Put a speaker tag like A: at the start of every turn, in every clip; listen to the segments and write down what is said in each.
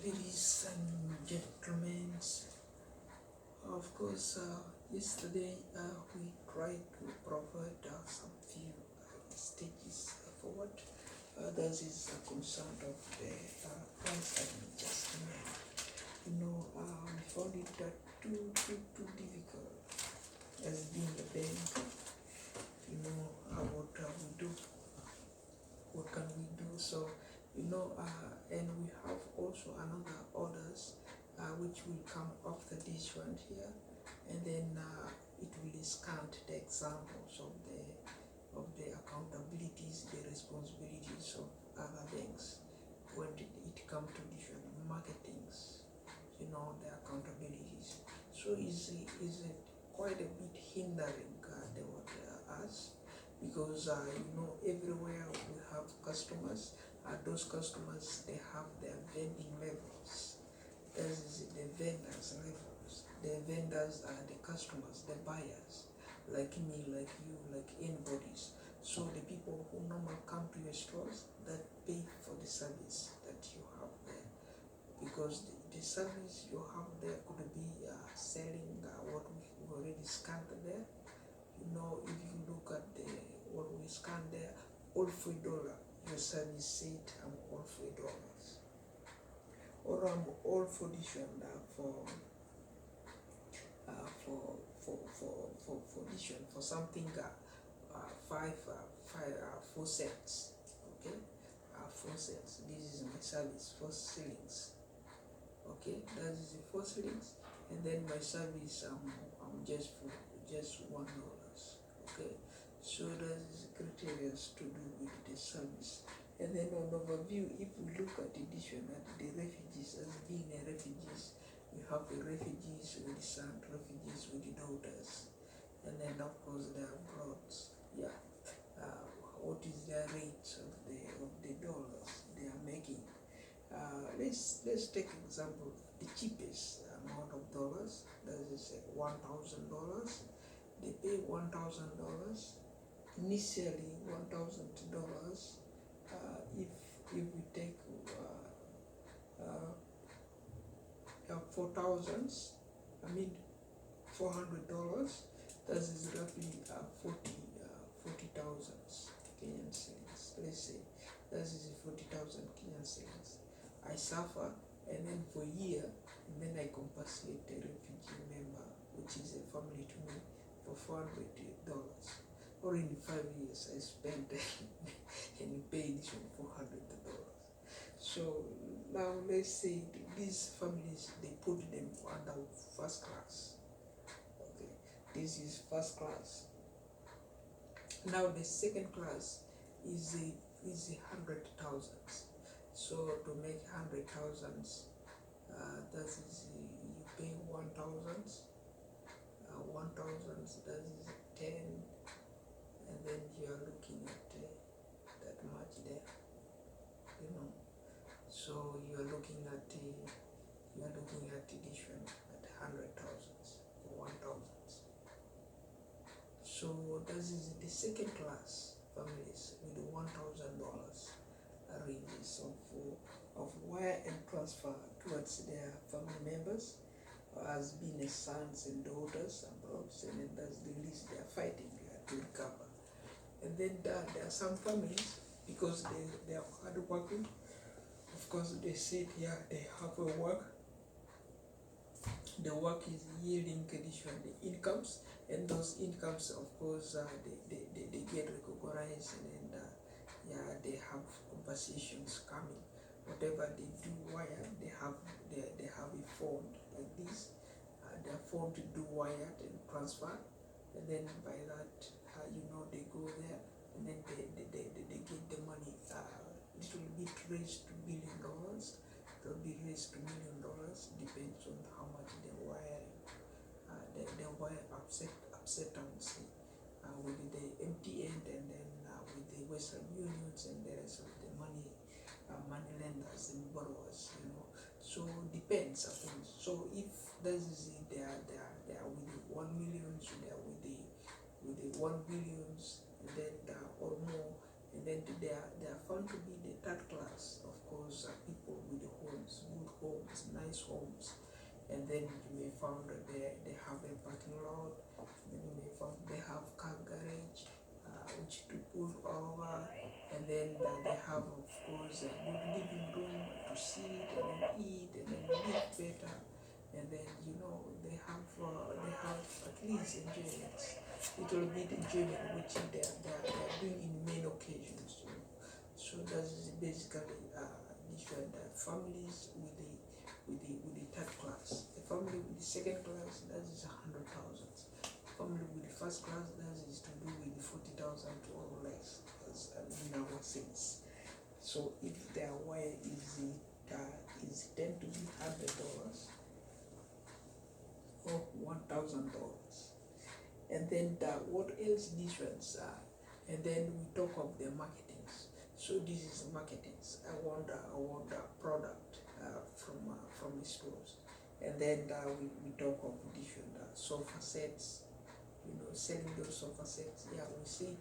A: Ladies and gentlemen, of course, yesterday we tried to provide some few stages forward. That is concerned of the price adjustment. We found it too difficult as being a bank. What we do, what can we do? So, and we have also another orders which will come after this one here, and then it will scan the examples of the accountabilities, the responsibilities of other banks when it comes to different marketings, the accountabilities. So is it quite a bit hindering us, because everywhere we have customers. Those customers, they have their vending levels. That is the vendors levels. The vendors are the customers, the buyers, like me, like you, like anybody's. So the people who normally come to your stores, that pay for the service that you have there, because the service you have there could be selling what we've already scanned there. If you look at what we scanned there, all $3, your service said I'm all $3, or I'm all for this one for this one for something 4 cents. Okay, 4 cents. This is my service, 4 shillings. Okay, that is the 4 shillings, and then my service I'm just for just $1. Okay, so that is criteria to do with the service. And then on overview, if we look at the addition at the refugees, as being a refugees, we have the refugees with the son, refugees with the daughters, and then of course the abroad. Yeah, what is their rates of the dollars they are making? Let's take example, the cheapest amount of dollars, that is $1,000. They pay $1,000 initially. $1,000. If we take 4,000, $400, that is roughly 40,000 Kenyan shillings. Let's say that is 40,000 Kenyan shillings. I suffer, and then for a year, and then I compensate the refugee member, which is a family to me, for $400. Or in 5 years, I spent and paid this one $400. So now let's say these families, they put them under first class. Okay, this is first class. Now the second class is 100,000. So to make 100,000, that is you pay 1,000. 1,000, that is 10, and then you are looking at that much there. So you are looking at the addition at 100,000 or 1,000. So that is the second class families with $1,000 ranges of wire and transfer towards their family members, as being as sons and daughters abroad, and then that's the least they are fighting to recover. And then there are some families, because they are hard working. Of course, they sit here, they have a work. The work is yielding additional incomes, and those incomes, of course, they get recognized, and they have conversations coming. Whatever they do wire, they have a fund like this. They are formed to do wire and transfer, and then by that, they go there, and then they get the money. It will be raised to $1 billion. It will be raised to $1 million. Depends on how much the wire acceptance with the MTN, and then with the Western Unions and the rest of the money lenders and borrowers. So depends. So if that is they are with the 1 million, so they are with the 1 billion, and then or more, and then they are found to be the third class. Of course, people with the homes, good homes. nice homes, and then you may find that they have a parking lot, then you may find they have car garage, which to pull over, and then they have, of course, a good living room to sit and then eat and then live better, and then they have at least enjoyments, little bit enjoyment which they are doing in many occasions. So that's basically different families with the third class. A family with the second class, that is 100,000. Family with the first class, that is to do with the 40,000 or less, as in our sense. So if their wire is tend to be $100 or $1,000, and then what else difference? And then we talk of the marketings. So this is marketings. I want a product from the stores, and then we talk of different sofa sets. Selling those sofa sets. Yeah, we said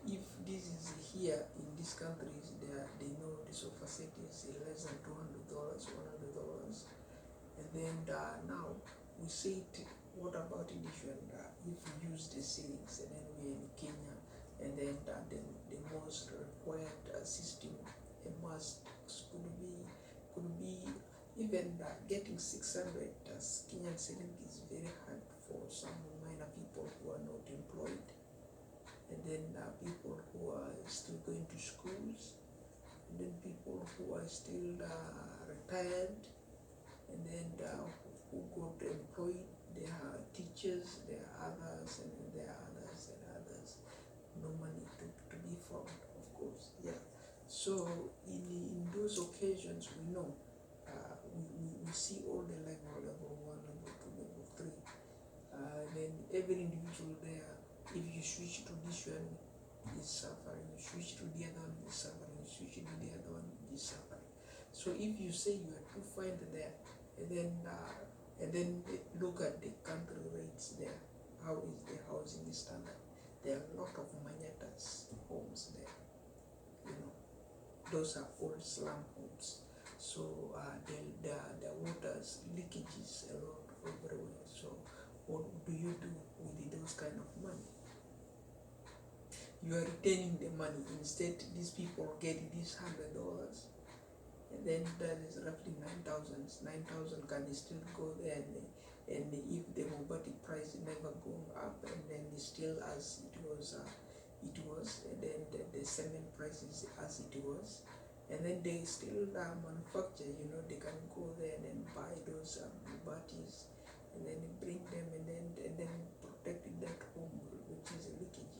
A: if this is here in these countries, they know the sofa set is less than $200, $100, and then now we said, what about different if we use the ceilings, and then we're in Kenya, and then the most required system, a must could be even getting 600 Kenyan ceiling is very hard for some minor people who are not employed, and then people who are still going to schools, and then people who are still retired, and then who got employed. There are teachers, there are others, and then there are others and others. No money to be found, of course. Yeah. So in those occasions, we know we see all the level 1, level 2, level 3. Then every individual there, if you switch to this one, is suffering. You switch to the other one, is suffering. You switch to the other one, is suffering. So if you say you are to find there, and then look at the country rates there, how is the housing standard? There are a lot of manyatas homes there. Those are old slum homes. So the water's leakages a lot everywhere. So what do you do with those kind of money? You are retaining the money. Instead, these people get this $100, and then that is roughly 9,000. 9,000 can still go there, and if the mobility price never going up, and then it's still as it was, and then the cement price is as it was, and then they still manufacture. They can go there and then buy those mobilities, and then bring them, and then protect that home which is leakages.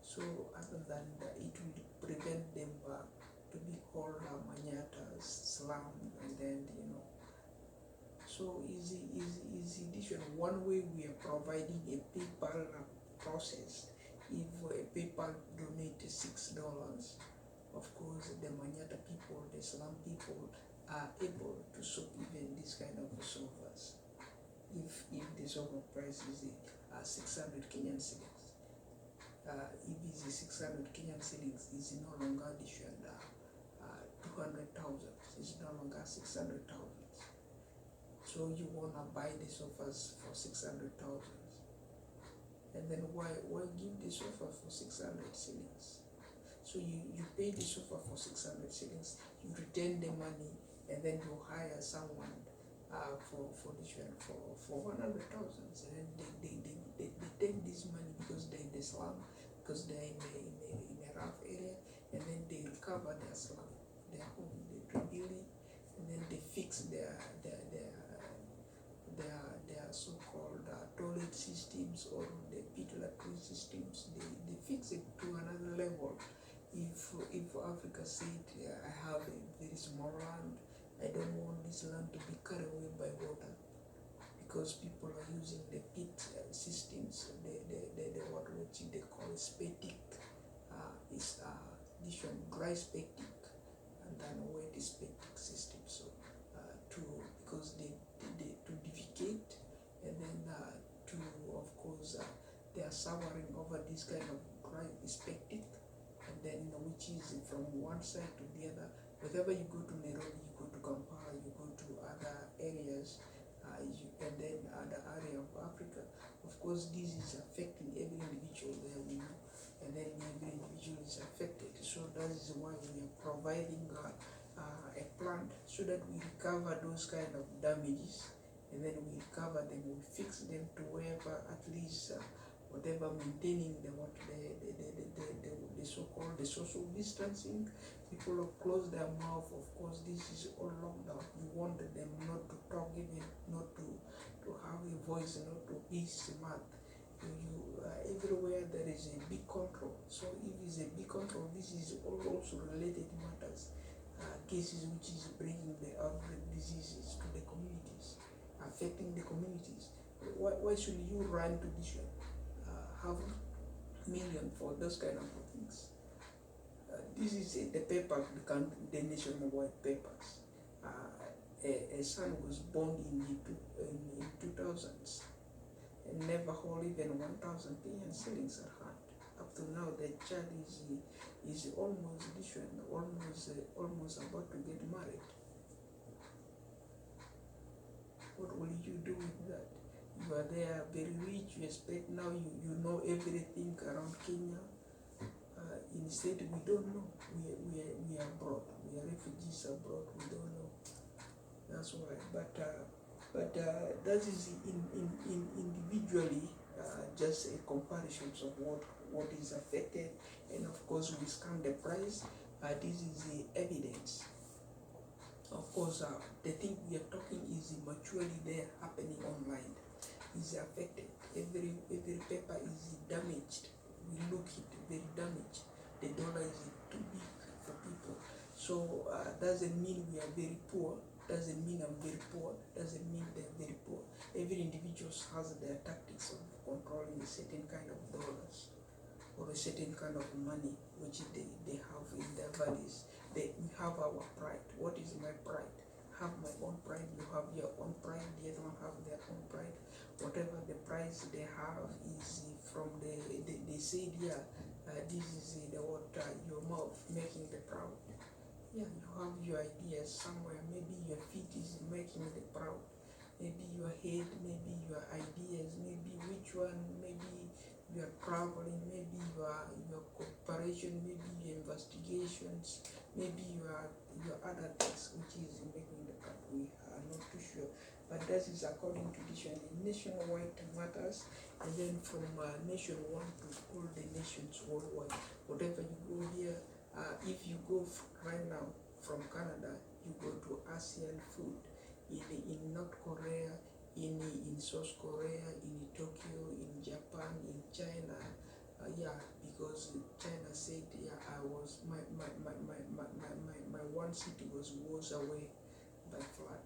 A: So other than that, it will prevent them to be called manyatas, slum, and then so easy addition. One way we are providing a PayPal process. If a PayPal donate $6, of course the manyata people, the slum people are able to shop even this kind of sofas. If the sofa price is 600 Kenyan shillings, if it's 600 Kenyan shillings, is no longer addition 200,000. It's no longer 600,000. So you wanna buy the sofas for 600,000, and then why give the sofa for 600 shillings? So you pay the sofa for 600 shillings, you return the money, and then you hire someone for this one for 100,000, and then they take this money because they're in the slum, because they're in a rough area, and then they recover their slum, their home, they rebuild it, and then they fix their so-called toilet systems or the pit latrine systems. They fix it to another level. If Africa said, I have a very small land, I don't want this land to be carried away by water, because people are using the pit systems, the water which they call spatic, is this one dry spatic, and then wet spatic system. So because they to defecate, and then to, of course, they are suffering over this kind of dry spatic, and then which is from one side to the other. Whenever you go to Nairobi, you go to Kampala, you go to other Africa. Of course, this is affecting every individual there, we know, and then every individual is affected. So that is why we are providing a plan so that we recover those kind of damages, and then we recover them, we fix them to wherever at least whatever, maintaining the so-called the social distancing. People have closed their mouth. Of course, this is all lockdown. We wanted them not to talk, even not to have a voice, not to be smart. Everywhere there is a big control. So if it's a big control, this is also related matters, cases which is bringing the outbreak diseases to the communities, affecting the communities. Why should you run to this one? Have million for those kind of things. This is the paper, the nationwide papers. A son was born in 2000s and never hold even 1,000 Kenyan shillings at hand. Up to now, the child is almost different, almost about to get married. What will you do with that? You are there, very rich, you expect now you know everything around Kenya. Instead, we don't know. We are abroad. We are refugees abroad. We don't know. That's why. But that is individually just a comparison of what is affected, and of course we scan the price. This is the evidence. Of course, the thing we are talking is maturely there, happening online, is affected. Every paper is damaged. We look it very damaged. The dollar is too big for people. So doesn't mean we are very poor. Doesn't mean I'm very poor. Doesn't mean they're very poor. Every individual has their tactics of controlling a certain kind of dollars or a certain kind of money which they have in their values. We have our pride. What is my pride? Have my own pride. You have your own pride. The other one have their own pride. Whatever the price they have is from they said, yeah, this is your mouth making the proud. Yeah, you have your ideas somewhere. Maybe your feet is making the proud. Maybe your head, maybe your ideas, maybe which one, maybe you are traveling, maybe your cooperation, maybe your investigations, maybe your other things which is making the proud. We are not too sure. But that is according to this nationwide matters, and then from nation one to all the nations worldwide. Whatever you go here, if you go right now from Canada, you go to ASEAN food, in North Korea, in South Korea, in Tokyo, in Japan, in China. Because China said, I was my one city was away by flood.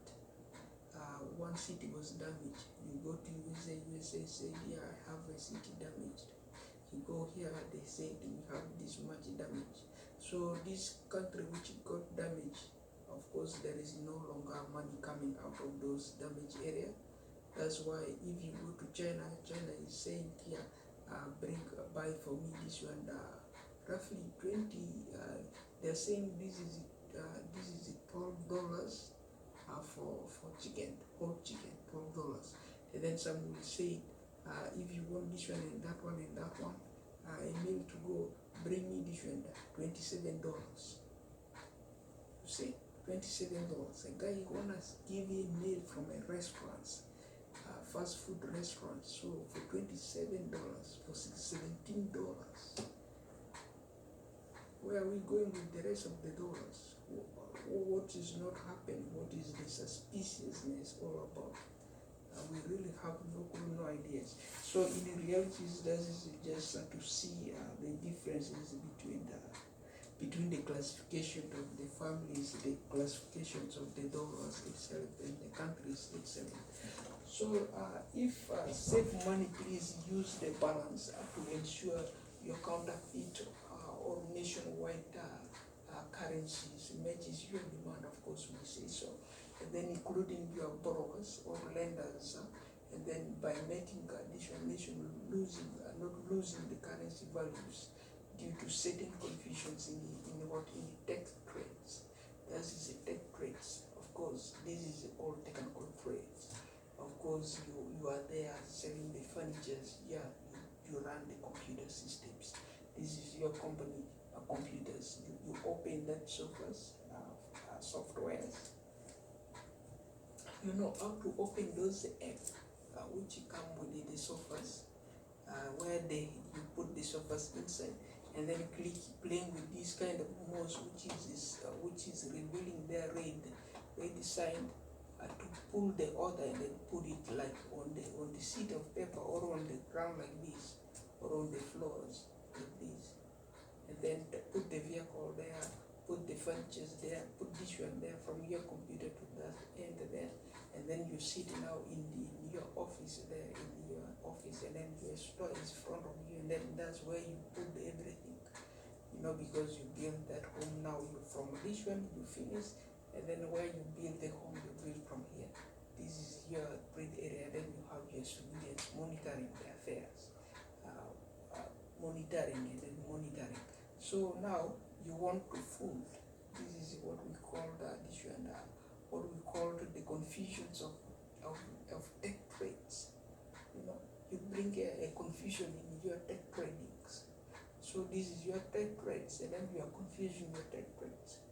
A: One city was damaged. You go to USA said, I have a city damaged. You go here, they said we have this much damage. So this country which got damaged, of course there is no longer money coming out of those damaged areas. That's why if you go to China, China is saying here, buy for me this one, roughly 20. They're saying this is $12 for chicken, whole chicken, $12. And then some will say, if you want this one and that one and that one, a meal to go, bring me this one, $27. You see, $27. A guy wanna give you a meal from a restaurant, fast food restaurant, so for $27, for $17. Where are we going with the rest of the dollars? What is not happening? What is the suspiciousness all about? We really have no ideas. So in reality, that is just to see the differences between the classification of the families, the classifications of the dollars itself, and the countries itself. So if save money, please use the balance to ensure your counterfeit or nationwide currencies matches your demand, of course we say so. And then including your borrowers or lenders, and then by making additional nation not losing the currency values due to certain confusions in tech trades. This is a tech trades. Of course, this is all technical trades. Of course, you are there selling furnitures, yeah, you run the computer systems. This is your company computers. You open that softwares. You know how to open those apps which come with the sofas, where you put the sofas inside, and then click playing with this kind of mouse which is revealing their red sign, to pull the order and then put it like on the sheet of paper or on the ground like this, or on the floors like this, and then put the vehicle there, put the furniture there, put this one there, from your computer to that end there, and then you sit now in your office there, and then your store is in front of you, and then that's where you put everything, because you build that home. Now you from this one you finish, and then where you build the home, you build from here. This is your trade area. Then you have your civilians monitoring the affairs, monitoring. So now you want to fold. This is what we call this one, what we call the confusions of tech trades. You bring a confusion in your tech tradings. So this is your tech trades, and then you are confusing your tech trades,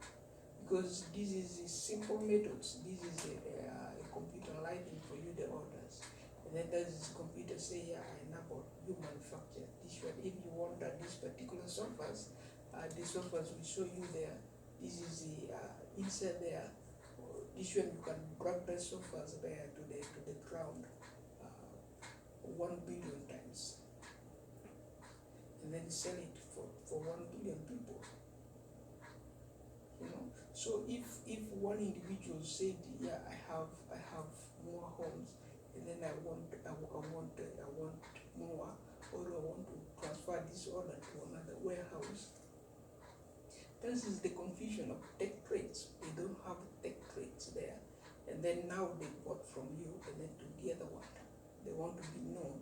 A: because this is simple methods. This is a computer lighting for you the orders, and then there's this computer say, yeah, I know about you manufacture this one. If you want this particular sofas, the sofas will show you there. This is the inside there. This one you can drag the sofas there to the ground 1 billion times, and then sell it for 1 billion people. So if one individual said, yeah, I have more homes, and then I want more, or I want to transfer this order to another warehouse. This is the confusion of tech trades. They don't have tech trades there, and then now they bought from you, and then to the other one, they want to be known,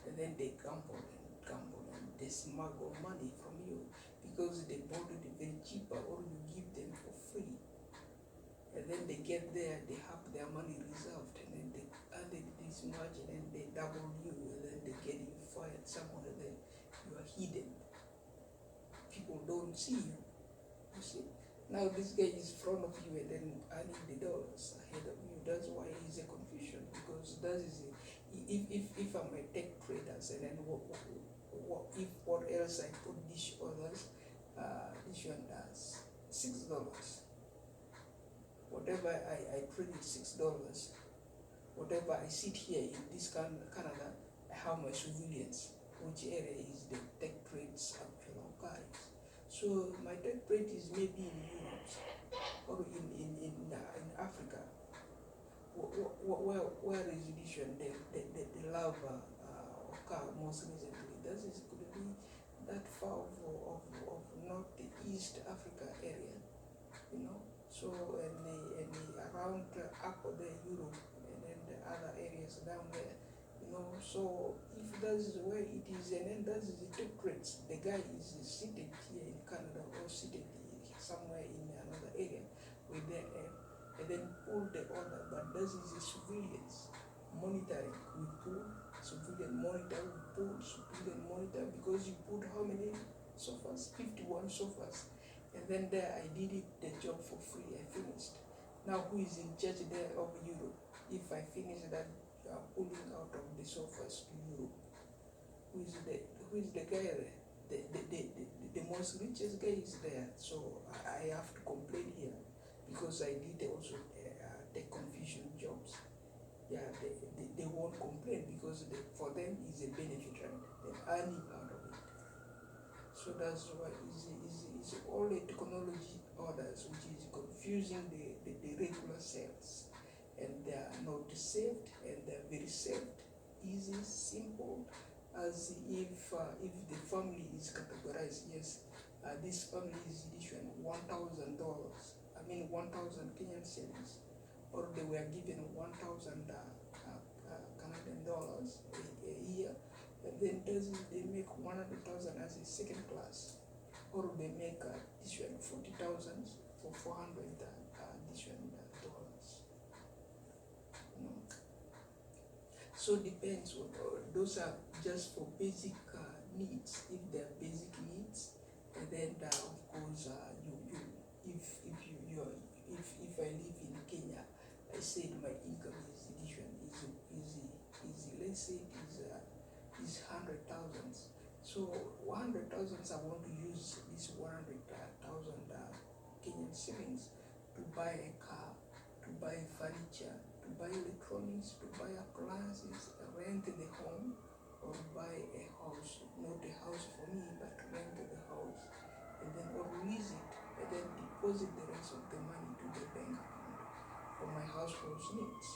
A: and then they gamble, and they smuggle money from you, because they bought it very cheaper, or you give them for free, and then they get there, they have their money reserved, and then they added this margin, and they double you, and then they get you fired somewhere, and then you are hidden. People don't see you. You see, now this guy is in front of you, and then earning the dollars ahead of you. That's why it's a confusion, because that is it. If I'm a tech trader, and then what else I put this others, this one does $6. Whatever I trade $6. Whatever I sit here in this Canada, I have my civilians, which area is the tech trades actual guys. So my tech trade is maybe in Europe, or in Africa. Where is this one? The lava occur most recently. That is could be that far of northeast Africa area, So and the around up there Europe, and then the other areas down there, So if that is where it is, and then that is the tech trades. The guy is seated here in Canada, or seated somewhere in another area with their and then pull the order, but this is the civilians monitoring. We pull civilian monitor, we pull civilian monitor, because you put how many sofas? 51 sofas, and then there I did the job for free. I finished. Now who is in charge there of Europe? If I finish that pulling out of the sofas to Europe, who is the guy there? The most richest guy is there. So I have to complain here, because I did also the confusion jobs. Yeah, they won't complain, because for them is a benefit, right? They're earning out of it. So that's why it's all the technology orders which is confusing the regular sales, and they are not saved, and they're very saved, easy, simple, as if the family is categorized. Yes, this family is issuing $1,000. I mean 1,000 Kenyan shillings, or they were given 1,000 Canadian dollars a year, and then they make 100,000 as a second class, or they make 40,000 for 400 dollars. So depends on those are just for basic needs. If they are basic needs, and then of course if you you're, if I live in Kenya, I said my income is let's say is 100,000. So 100,000 I want to use this 100,000 Kenyan shillings to buy a car, to buy furniture, to buy electronics, to buy appliances, rent the home, or buy a house, not a house for me, but rent the house, and then or lease it, and then deposit the rest of the money to the bank account for my household needs.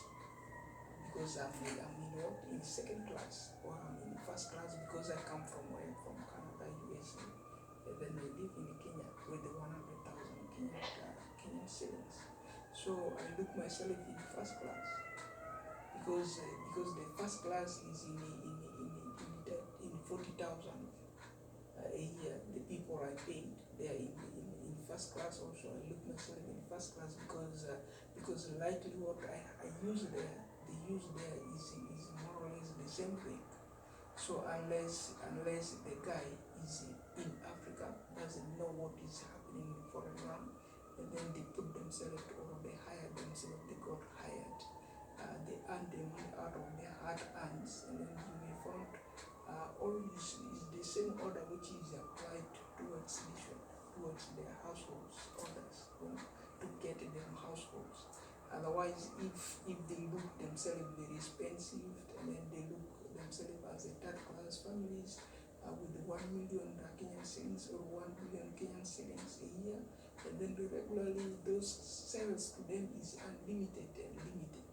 A: Because in second class, or I'm in first class because I come from Canada, USA, and then I live in Kenya with the 100,000 Kenyan shillings. So I look myself in first class because the first class is in 40,000 a year. The people I paid, they are in first class also. I look myself in first class because likely what I use there, the use there is more or less the same thing. So unless the guy is in Africa, doesn't know what is happening in foreign land, and then they put themselves or they hire themselves, they got hired, they earn the money out of their hard earns, and then you will find always is the same order which is applied towards their households orders, to get them households. Otherwise, if they look themselves very expensive, and then they look themselves as a third class families with 1 million Kenyan shillings or 1 billion Kenyan shillings a year, and then regularly those sales to them is unlimited and limited.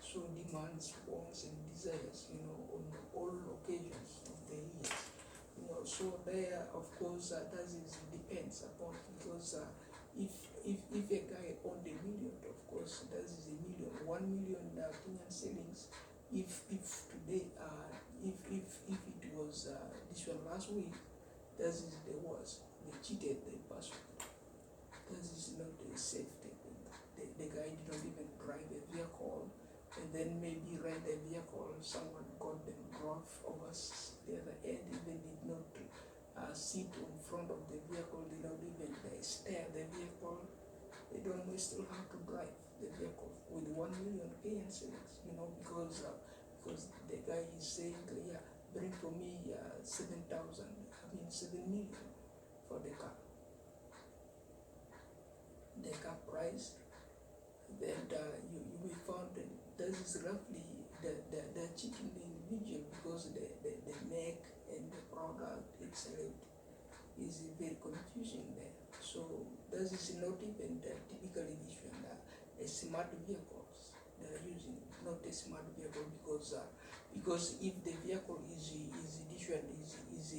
A: So demands, wants, and desires, on all occasions of the year. So there, of course, that is depends upon, because if a guy owned a million, of course, that is a million, 1 million Kenyan shillings. If today, if it was this one last week, that is the worst. They cheated the person. That is not a safety thing. The guy did not even drive a vehicle, and then maybe rent a vehicle. Someone got them drove over the other end, even did not sit in front of the vehicle. They don't even steer the vehicle. They don't know still how to drive the vehicle with 1 million Kenyan shillings. Because the guy is saying, yeah, bring for me 7 million for the car. The car price, then you will find that is roughly the cheating the individual, because the make and the product itself is very confusing there. So that is not even the typical edition, a smart vehicles they are using, not a smart vehicle, because if the vehicle is edition is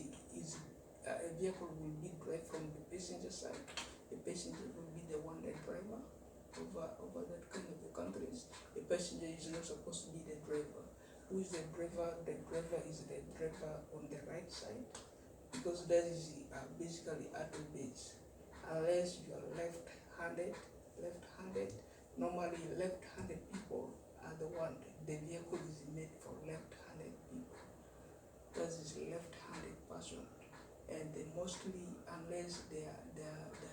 A: a vehicle will be drive from the passenger side, the passenger will be the one the driver over that kind of the countries. The passenger is not supposed to be the driver. Who is the driver? The driver is the driver on the right side, because that is basically auto base. Unless you are left-handed, normally left-handed people are the one. The vehicle is made for left-handed people. That is a left-handed person, and they mostly, unless they are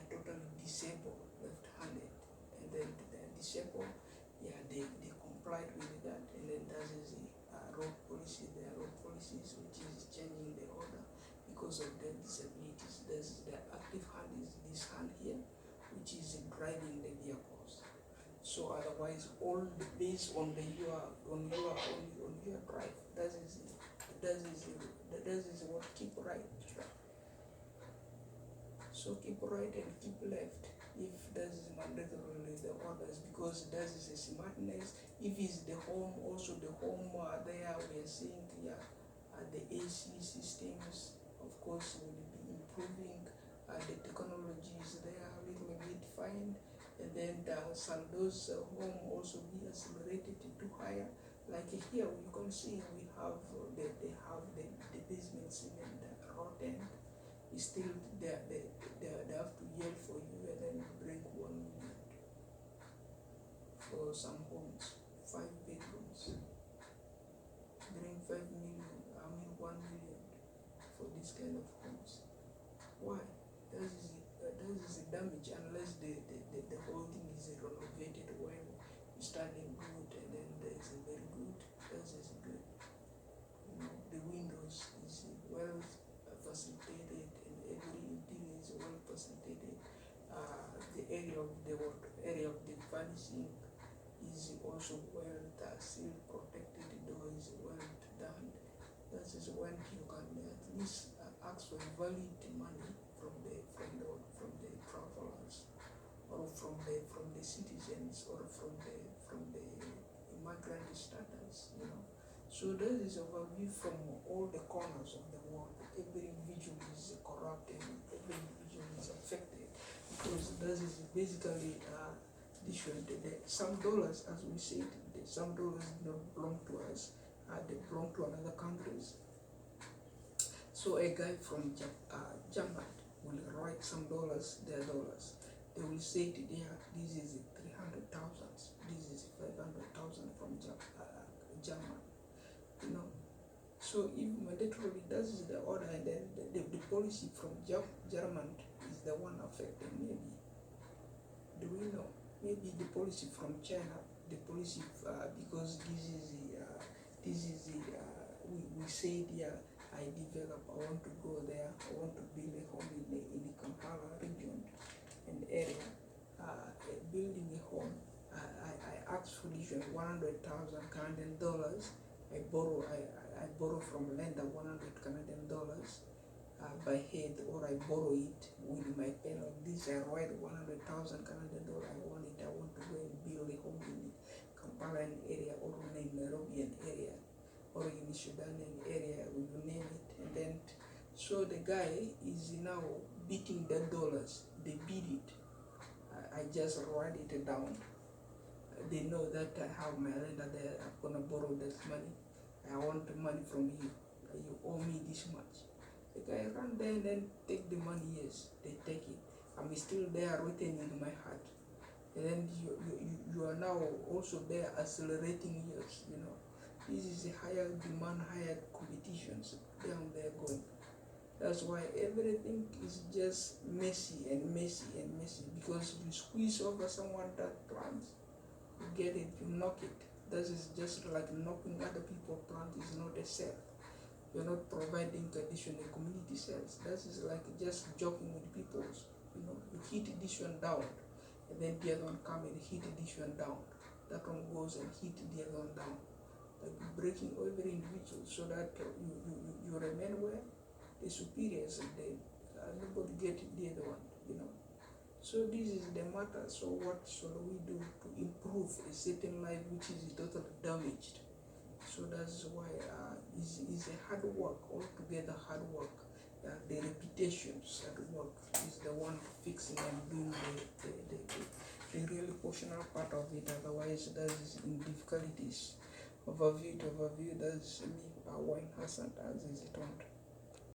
A: totally disabled, left-handed, and then they are disabled, yeah, they complied with that, and then that is the road policy. There are road policies which is changing the order because of their disabilities. There's the active hand is this hand here, which is driving the vehicles. So otherwise, all based on your drive. That is what keep right. So keep right and keep left. If that is mandatorily the orders, because that is a smartness. If it's the home, also the home there we are seeing the AC systems, of course, will be improving. The technologies there are a little bit fine, and then some those home also be accelerated to higher. Like here, you can see we have they have the basement cement rotten. Still, they have to yell for you, and then bring 1 million for some homes, 5 bedrooms. damage unless the whole thing is renovated well, standing good, and then there's a very good, that is good. The windows is well facilitated, and every interior is well facilitated. The area of the furnishing is also well still protected. The door is well done. That is when you can at least ask for valid money from the travelers, or from the citizens, or from the immigrant status. So that is overview from all the corners of the world. Every individual is corrupted, every individual is affected, because that is basically different. Some dollars, as we said, some dollars don't belong to us, they belong to another countries. So a guy from Germany will write some dollars, their dollars. They will say to there, this is 300,000, this is 500,000 from German. So if mandatorily that is the order, and then the policy from German is the one affecting. Maybe, do we know? Maybe the policy from China, the policy because we say there, I develop, I want to go there, I want to build a home in the Kampala region and area. Building a home, I ask for this 100,000 Canadian dollars. I borrow from lender 100 Canadian dollars by head, or I borrow it with my pen like this. I write 100,000 Canadian dollars. I want to go and build a home in the Kampala area, or in Nairobi area, or in the Sudanian area, we will name it. And then, so the guy is now beating the dollars. They beat it. I just write it down. They know that I have my lender there. I'm gonna borrow that money. I want the money from you. You owe me this much. The guy run there and then take the money. Yes, they take it. I'm still there written in my heart. And then you are now also there accelerating yours. This is a higher demand, higher competitions down there going. That's why everything is just messy and messy and messy, because you squeeze over someone that plants, you get it, you knock it. That is just like knocking other people's plant is not a sale. You're not providing conditional community sales. That is like just joking with people. You hit this one down, and then the other one come and hit this one down. That one goes and hit the other one down. Like breaking every individual, so that you remain where the superiors, and then nobody get the other one. So this is the matter. So what should we do to improve a certain life which is totally damaged? So that's why is a hard work, altogether hard work. The reputations at work is the one fixing and doing the really portional part of it. Otherwise, that is in difficulties. Overview, that's me, Wayne Hassan, as is it on.